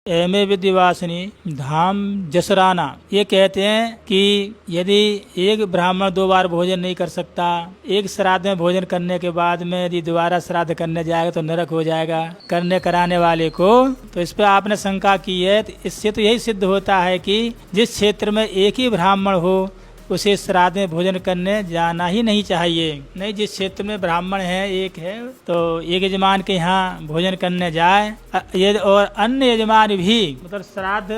एमे विद्यावासिनी धाम जसराना ये कहते हैं कि यदि एक ब्राह्मण 2 बार भोजन नहीं कर सकता, एक श्राद्ध में भोजन करने के बाद में यदि दोबारा श्राद्ध करने जाएगा तो नरक हो जाएगा करने कराने वाले को। तो इस पर आपने शंका की है, तो इससे तो यही सिद्ध होता है कि जिस क्षेत्र में एक ही ब्राह्मण हो उसे श्राद्ध में भोजन करने जाना ही नहीं चाहिए। नहीं, जिस क्षेत्र में ब्राह्मण है एक है तो एक यजमान के यहाँ भोजन करने जाए, और अन्य यजमान भी मतलब श्राद्ध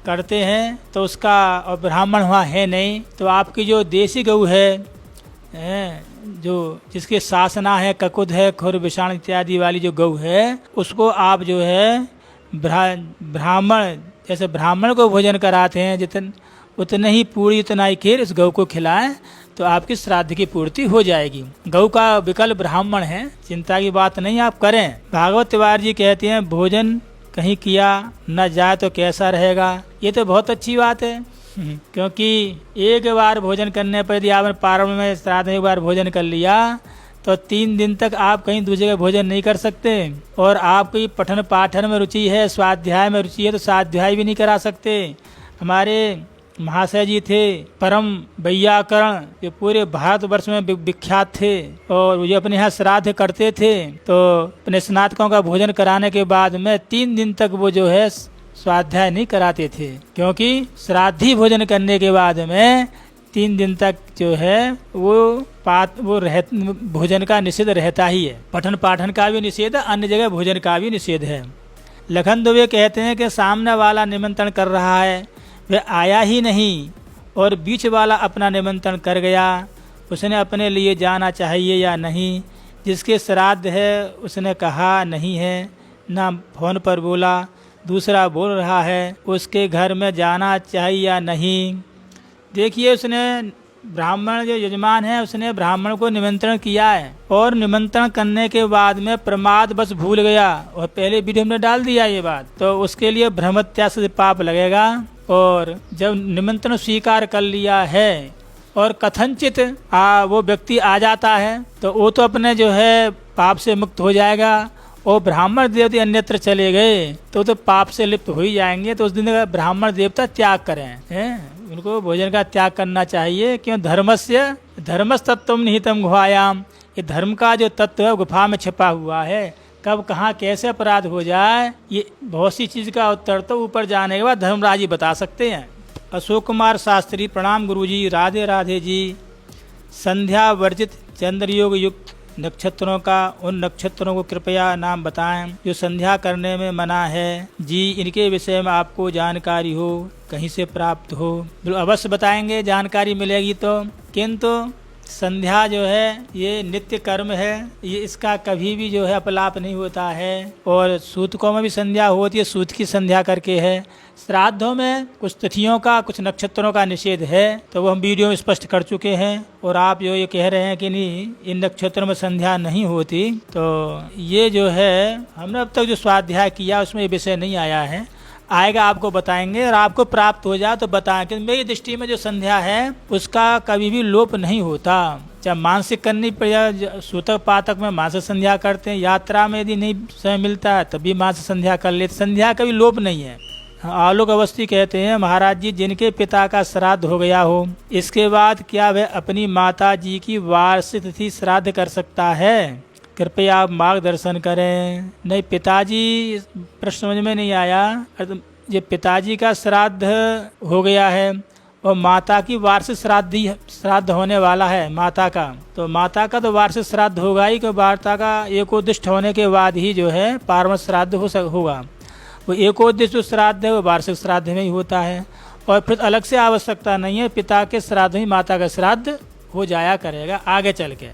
करते हैं तो उसका और ब्राह्मण वहाँ है नहीं, तो आपकी जो देसी गऊ है जो जिसके शासना है, ककुद है, खुर विषाण इत्यादि वाली जो गऊ है, उसको आप जो है ब्राह्मण जैसे ब्राह्मण को भोजन कराते हैं उतने ही पूरी उतना ही खीर इस गऊ को खिलाएं तो आपकी श्राद्ध की पूर्ति हो जाएगी। गऊ का विकल्प ब्राह्मण है, चिंता की बात नहीं आप करें। भागवत तिवारी जी कहते हैं भोजन कहीं किया न जाए तो कैसा रहेगा। ये तो बहुत अच्छी बात है क्योंकि एक बार भोजन करने पर यदि आपने पारण में श्राद्ध में एक बार भोजन कर लिया तो 3 दिन तक आप कहीं दूसरी जगह भोजन नहीं कर सकते। और आपकी पठन पाठन में रुचि है, स्वाध्याय में रुचि है तो स्वाध्याय भी नहीं करा सकते। हमारे महाशय जी थे परम वैयाकरण जो पूरे भारतवर्ष में विख्यात थे और ये अपने यहाँ श्राद्ध करते थे तो अपने स्नातकों का भोजन कराने के बाद में 3 दिन तक वो जो है स्वाध्याय नहीं कराते थे, क्योंकि श्राद्धी भोजन करने के बाद में 3 दिन तक जो है वो भोजन का निषेध रहता ही है। पठन पाठन का भी निषेध है, अन्य जगह भोजन का भी निषेध है। लखन दुबे कहते हैं कि सामने वाला निमंत्रण कर रहा है, वह आया ही नहीं और बीच वाला अपना निमंत्रण कर गया, उसने अपने लिए जाना चाहिए या नहीं। जिसके श्राद्ध है उसने कहा नहीं है, ना फोन पर बोला, दूसरा बोल रहा है, उसके घर में जाना चाहिए या नहीं। देखिए, उसने ब्राह्मण जो यजमान है उसने ब्राह्मण को निमंत्रण किया है और निमंत्रण करने के बाद में प्रमाद बस भूल गया, और पहले वीडियो में डाल दिया ये बात, तो उसके लिए ब्रह्मत्या से पाप लगेगा। और जब निमंत्रण स्वीकार कर लिया है और कथनचित वो व्यक्ति आ जाता है तो वो तो अपने जो है पाप से मुक्त हो जाएगा, और ब्राह्मण देवता अन्यत्र चले गए तो पाप से लिप्त हो ही जाएंगे। तो उस दिन ब्राह्मण देवता त्याग करें, उनको भोजन का त्याग करना चाहिए। क्यों? धर्मस तत्व निहितम गुहायाम, ये धर्म का जो तत्व है गुफा में छिपा हुआ है। कब कहाँ कैसे अपराध हो जाए ये बहुत सी चीज़ का उत्तर तो ऊपर जाने के बाद धर्मराज जी बता सकते हैं। अशोक कुमार शास्त्री, प्रणाम गुरुजी, राधे राधे जी। संध्या वर्जित चंद्र योग युक्त नक्षत्रों का उन नक्षत्रों को कृपया नाम बताएं जो संध्या करने में मना है जी। इनके विषय में आपको जानकारी हो, कहीं से प्राप्त हो, अवश्य बताएंगे, जानकारी मिलेगी तो। किंतु संध्या जो है ये नित्य कर्म है, ये इसका कभी भी जो है अपलाप नहीं होता है। और सूतकों में भी संध्या होती है, सूत की संध्या करके है। श्राद्धों में कुछ तिथियों का, कुछ नक्षत्रों का निषेध है, तो वो हम वीडियो में स्पष्ट कर चुके हैं। और आप जो ये कह रहे हैं कि नहीं इन नक्षत्रों में संध्या नहीं होती, तो ये जो है हमने अब तक जो स्वाध्याय किया उसमें ये विषय नहीं आया है, आएगा आपको बताएंगे। और आपको प्राप्त हो जाए तो बताएं कि मेरी दृष्टि में जो संध्या है उसका कभी भी लोप नहीं होता। जब मानसिक करनी पड़े, सूतक पातक में मासिक संध्या करते हैं, यात्रा में यदि नहीं समय मिलता है तभी मासिक संध्या कर लेते, संध्या कभी लोप नहीं है। आलोक अवस्थी कहते हैं महाराज जी, जिनके पिता का श्राद्ध हो गया हो इसके बाद क्या वह अपनी माता जी की वार्षिक तिथि श्राद्ध कर सकता है? कृपया आप मार्गदर्शन करें। नहीं, पिताजी प्रश्न समझ में नहीं आया। ये पिताजी का श्राद्ध हो गया है और माता की वार्षिक श्राद्ध होने वाला है माता का, तो माता का तो वार्षिक श्राद्ध होगा ही, कि माता का एकोद्दिष्ट होने के बाद ही जो है पार्वण श्राद्ध होगा। वो एकोद्दिष्ट श्राद्ध है वो वार्षिक श्राद्ध में ही होता है, और फिर अलग से आवश्यकता नहीं है, पिता के श्राद्ध ही माता का श्राद्ध हो जाया करेगा आगे चल के।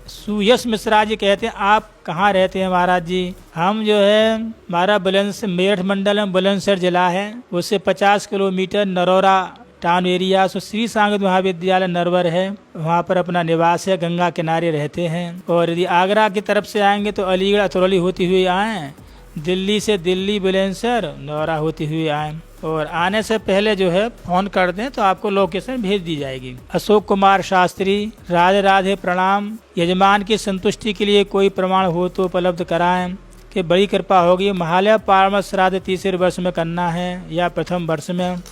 सुयश मिश्रा जी कहते हैं आप कहाँ रहते हैं महाराज जी? हम जो है हमारा मेरठ मंडल में बुलंदशहर जिला है, उससे 50 kilometre Narora town area so Shri सांगत महाविद्यालय नरवर है, वहाँ पर अपना निवास है, गंगा किनारे रहते हैं। और यदि आगरा की तरफ से आएंगे तो अलीगढ़ अतरौली होती हुई आएँ, दिल्ली से दिल्ली बुलंदशहर नौरा होती हुई आएँ, और आने से पहले जो है फोन कर दें तो आपको लोकेशन भेज दी जाएगी। अशोक कुमार शास्त्री, राधे राधे प्रणाम। यजमान की संतुष्टि के लिए कोई प्रमाण हो तो उपलब्ध कराएं। कि बड़ी कृपा होगी। महालय पारमत श्राद्ध तीसरे वर्ष में करना है या प्रथम वर्ष में,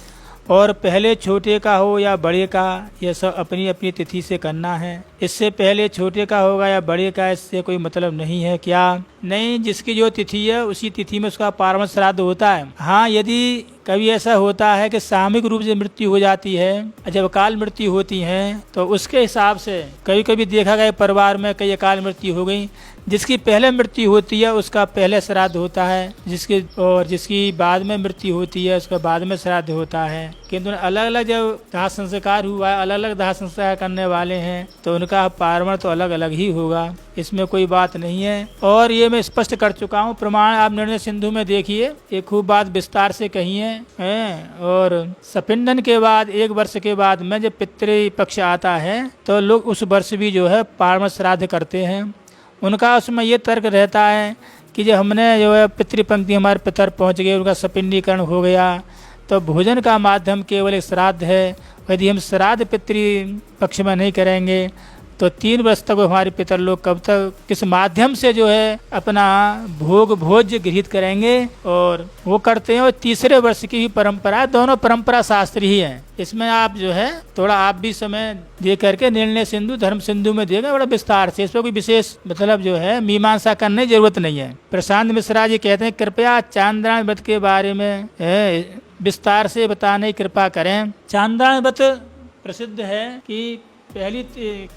और पहले छोटे का हो या बड़े का, यह सब अपनी अपनी तिथि से करना है। इससे पहले छोटे का होगा या बड़े का, इससे कोई मतलब नहीं है। क्या नहीं, जिसकी जो तिथि है उसी तिथि में उसका पारमत श्राद्ध होता है। हाँ, यदि कभी ऐसा होता है कि सामूहिक रूप से मृत्यु हो जाती है, जब अकाल मृत्यु होती है, तो उसके हिसाब से कभी कभी देखा गया परिवार में कई अकाल मृत्यु हो गई, जिसकी पहले मृत्यु होती है उसका पहले श्राद्ध होता है, जिसकी बाद में मृत्यु होती है उसका बाद में श्राद्ध होता है। किंतु अलग अलग जब दाह संस्कार हुआ है, अलग अलग दाह संस्कार करने वाले हैं, तो उनका पारमण तो अलग अलग ही होगा, इसमें कोई बात नहीं है। और ये मैं स्पष्ट कर चुका हूँ, प्रमाण आप निर्णय सिंधु में देखिए, ये खूब बात विस्तार से कही है। और सपिंडन के बाद 1 वर्ष के बाद में जब पितृ पक्ष आता है, तो लोग उस वर्ष भी जो है पारमण श्राद्ध करते हैं। उनका उसमें ये तर्क रहता है कि जब हमने जो है पितृपंक्ति, हमारे पितर पहुँच गए, उनका सपिंडीकरण हो गया, तो भोजन का माध्यम केवल एक श्राद्ध है। यदि हम श्राद्ध पितृ पक्ष में नहीं करेंगे तो 3 वर्ष तक हमारे पितर लोग कब तक किस माध्यम से जो है अपना भोज्य गृहित करेंगे, और वो करते हैं। और तीसरे वर्ष की भी परंपरा, दोनों परंपरा शास्त्र ही है। इसमें आप जो है थोड़ा आप भी समय दे करके निर्णय सिंधु, धर्म सिंधु में देगा बड़ा विस्तार से, इसमें कोई विशेष मतलब जो है मीमांसा करने की जरूरत नहीं है। प्रशांत मिश्रा जी कहते हैं कृपया चांद्रायण व्रत के बारे में विस्तार से बताने की कृपा करें। चांद्रायण व्रत प्रसिद्ध है कि पहली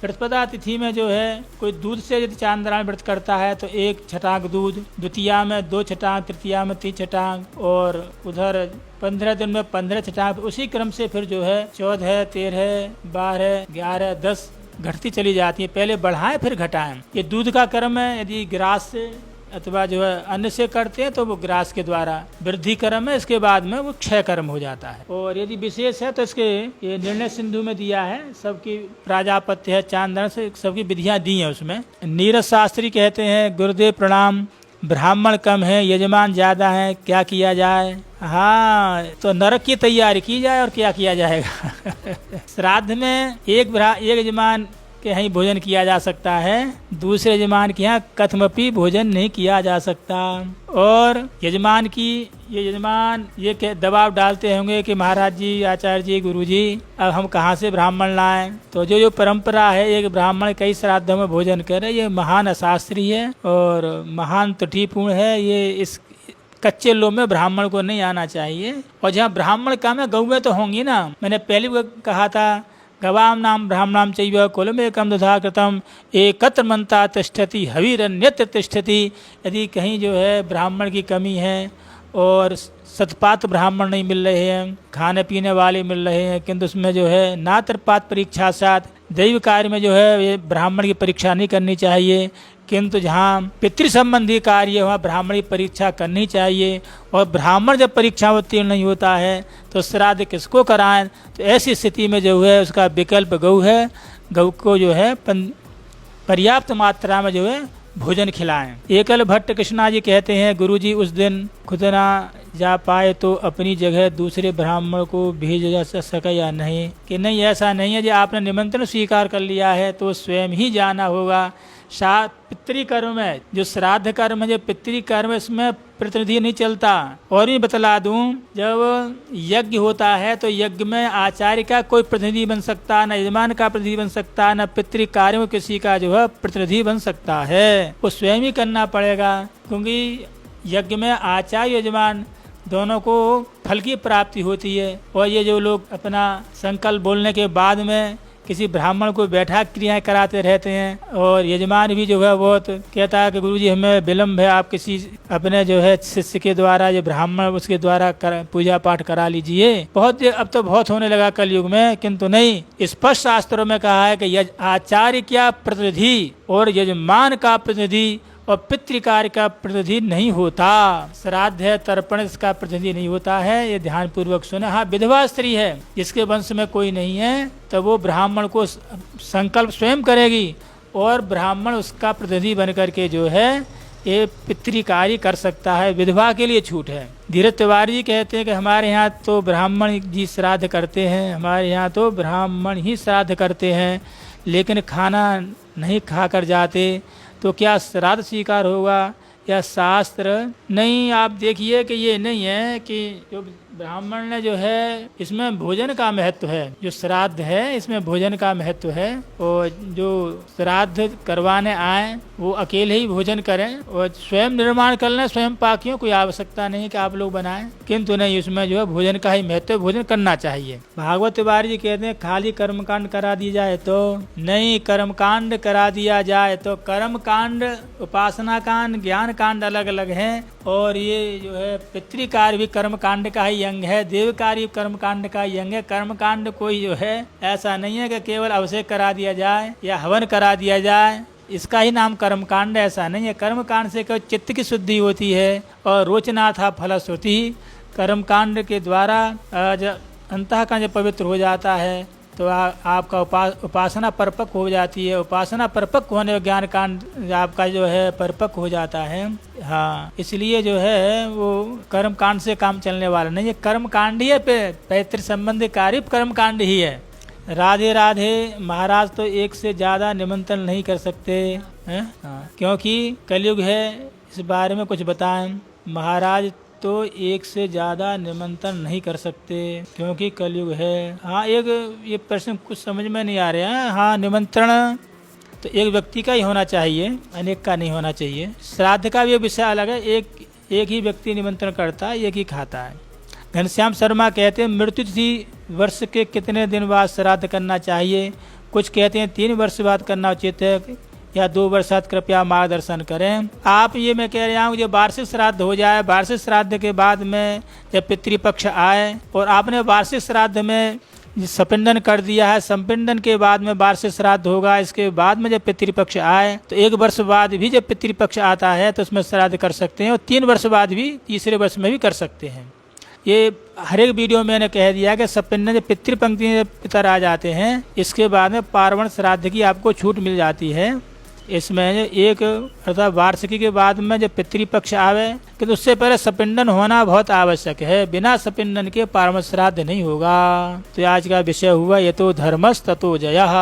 प्रतिपदा तिथि में जो है कोई दूध से यदि चांद्रायण व्रत करता है तो 1 छटाक दूध, द्वितीया में 2 छटाक, तृतीया में 3 छटाक, और उधर 15 दिन में 15 छटाक। उसी क्रम से फिर जो है 14, 13, 12, 11, 10 घटती चली जाती है। पहले बढ़ाएं फिर घटाएं। ये दूध का क्रम है। यदि ग्रास से अथवा जो है अन्न से करते हैं तो वो ग्रास के द्वारा वृद्धि कर्म है, इसके बाद में वो क्षय कर्म हो जाता है। और यदि विशेष है तो इसके ये निर्णय सिंधु में दिया है, सबकी प्राजापत्य है, चांद्रायण से सबकी विधियां दी हैं उसमें। नीरज शास्त्री कहते हैं गुरुदेव प्रणाम, ब्राह्मण कम है, यजमान ज्यादा है, क्या किया जाए? हाँ, तो नरक की तैयारी की जाए और क्या किया जाएगा। श्राद्ध में एक यजमान के यहाँ भोजन किया जा सकता है, दूसरे यजमान के यहाँ कथमपि भोजन नहीं किया जा सकता। और यजमान ये दबाव डालते होंगे कि महाराज जी, आचार्य जी, गुरु जी, अब हम कहाँ से ब्राह्मण लाएं? तो जो परंपरा है एक ब्राह्मण कई श्राद्धों में भोजन करे, ये महान अशास्त्री है और महान त्रुटिपूर्ण है। ये इस कच्चे लोग में ब्राह्मण को नहीं आना चाहिए। और जहाँ ब्राह्मण कम है, गौएं तो होंगी ना। मैंने पहले कहा था गवाम नाम ब्राह्मणाम चैव कुलमेकम दधा कृतम एकत्र मनता तिष्ठति हविरन्यत्र तिष्ठति। यदि कहीं जो है ब्राह्मण की कमी है और सतपात ब्राह्मण नहीं मिल रहे हैं, खाने पीने वाले मिल रहे हैं, किंतु उसमें जो है नात्रपात परीक्षा साथ दैव कार्य में जो है ये ब्राह्मण की परीक्षा नहीं करनी चाहिए। किंतु जहाँ पितृ संबंधी कार्य है वहाँ ब्राह्मण की परीक्षा करनी चाहिए। और ब्राह्मण जब परीक्षा उत्तीर्ण नहीं होता है तो श्राद्ध किसको कराएं? तो ऐसी स्थिति में जो है उसका विकल्प गौ है। गौ को जो है पर्याप्त मात्रा में जो है भोजन खिलाएं। एकल भट्ट कृष्णा जी कहते हैं गुरुजी उस दिन खुद ना जा पाए तो अपनी जगह दूसरे ब्राह्मण को भेज जा सके या नहीं? कि नहीं, ऐसा नहीं है। जो आपने निमंत्रण स्वीकार कर लिया है तो स्वयं ही जाना होगा। पितृकर्म में जो श्राद्ध कर्म है, जो पितृकर्म, इसमें प्रतिनिधि नहीं चलता। और भी बतला दूं, जब यज्ञ होता है तो यज्ञ में आचार्य का कोई प्रतिनिधि बन सकता, न यजमान का प्रतिनिधि बन सकता, न पितृकार्य में किसी का जो है प्रतिनिधि बन सकता है। वो स्वयं ही करना पड़ेगा, क्योंकि यज्ञ में आचार्य यजमान दोनों को फल की प्राप्ति होती है। और ये जो लोग अपना संकल्प बोलने के बाद में किसी ब्राह्मण को बैठा क्रियाएं कराते रहते हैं, और यजमान भी जो है बहुत कहता है कि गुरुजी हमें विलम्ब है, आप किसी अपने जो है शिष्य के द्वारा, जो ब्राह्मण उसके द्वारा पूजा पाठ करा लीजिए। बहुत अब तो बहुत होने लगा कलयुग में, किंतु नहीं, स्पष्ट शास्त्रों में कहा है कि आचार्य का प्रतिनिधि और यजमान का प्रतिनिधि और पितृकार्य का प्रतिनिधि नहीं होता। श्राद्ध है, तर्पण, इसका प्रतिनिधि नहीं होता है। ये ध्यान पूर्वक सुने। हाँ, विधवा स्त्री है जिसके वंश में कोई नहीं है तो वो ब्राह्मण को संकल्प स्वयं करेगी और ब्राह्मण उसका प्रतिनिधि बन करके जो है ये पितृकार्य कर सकता है। विधवा के लिए छूट है। धीरज तिवारी जी कहते हैं कि हमारे यहाँ तो ब्राह्मण जी श्राद्ध करते हैं, हमारे यहाँ तो ब्राह्मण ही श्राद्ध करते हैं, लेकिन खाना नहीं खा कर जाते, तो क्या श्राद्ध स्वीकार होगा? या शास्त्र नहीं। आप देखिए कि ये नहीं है कि जो ब्राह्मण ने जो है इसमें भोजन का महत्व है, जो श्राद्ध है इसमें भोजन का महत्व है। और जो श्राद्ध करवाने आए वो अकेले ही भोजन करें और स्वयं निर्माण कर लें, स्वयं पाकियों, कोई आवश्यकता नहीं कि आप लोग बनाएं। किंतु नहीं, उसमें जो है भोजन का ही महत्व है, भोजन करना चाहिए। भागवत तिवारी जी कहते हैं खाली कर्मकांड करा दी जाए तो नहीं, कर्मकांड करा दिया जाए तो कर्मकांड, उपासना कांड, ज्ञान कांड अलग अलग हैं। और ये जो है पितृकार्य भी कर्मकांड का ही अंग है, देव कार्य कर्मकांड का ही अंग है। कर्मकांड कोई जो है ऐसा नहीं है कि केवल अभिषेक करा दिया जाए या हवन करा दिया जाए, इसका ही नाम कर्मकांड, ऐसा नहीं है। कर्मकांड से केवल चित्त की शुद्धि होती है और रोचना था फलश्रुति। कर्मकांड के द्वारा अंतःकरण जब पवित्र हो जाता है तो आपका उपासना परिपक्व हो जाती है। उपासना परिपक्व होने और ज्ञान कांड आपका जो है परिपक्व हो जाता है। हाँ, इसलिए जो है वो कर्म कांड से काम चलने वाला नहीं है। कर्म कांड ही है, पैतृ संबंधी कार्य कर्म कांड ही है। राधे राधे। महाराज तो एक से ज़्यादा निमंत्रण नहीं कर सकते हैं, हाँ, क्योंकि कलयुग है। इस बारे में कुछ बताएं महाराज। तो एक से ज़्यादा निमंत्रण नहीं कर सकते क्योंकि कलयुग है। हाँ, एक ये प्रश्न कुछ समझ में नहीं आ रहा है। हाँ, निमंत्रण तो एक व्यक्ति का ही होना चाहिए, अनेक का नहीं होना चाहिए। श्राद्ध का भी विषय अलग है, एक ही व्यक्ति निमंत्रण करता है, एक ही खाता है। घनश्याम शर्मा कहते हैं मृत्यु तिथि वर्ष के कितने दिन बाद श्राद्ध करना चाहिए? कुछ कहते हैं 3 वर्ष बाद करना उचित है या 2 वर्ष बाद, कृपया मार्गदर्शन करें। आप ये मैं कह रहा हूँ जो वार्षिक श्राद्ध हो जाए, वार्षिक श्राद्ध के बाद में जब पितृपक्ष आए और आपने वार्षिक श्राद्ध में संपिंडन कर दिया है, संपिंडन के बाद में वार्षिक श्राद्ध होगा। इसके बाद में जब पितृपक्ष आए तो 1 वर्ष बाद भी जब पितृपक्ष आता है तो उसमें श्राद्ध कर सकते हैं और 3 वर्ष बाद भी, तीसरे वर्ष में भी कर सकते हैं। ये हर एक वीडियो में मैंने कह दिया कि संपिंडन जब पितृपंक्ति में पितर आ जाते हैं इसके बाद में पार्वण श्राद्ध की आपको छूट मिल जाती है। इसमें एक अर्थात वार्षिकी के बाद में जब पितृपक्ष आवे कि तो उससे पहले संपिंडन होना बहुत आवश्यक है। बिना संपिंडन के पार्वण श्राद्ध नहीं होगा। तो आज का विषय हुआ ये तो धर्मस् ततो जयः।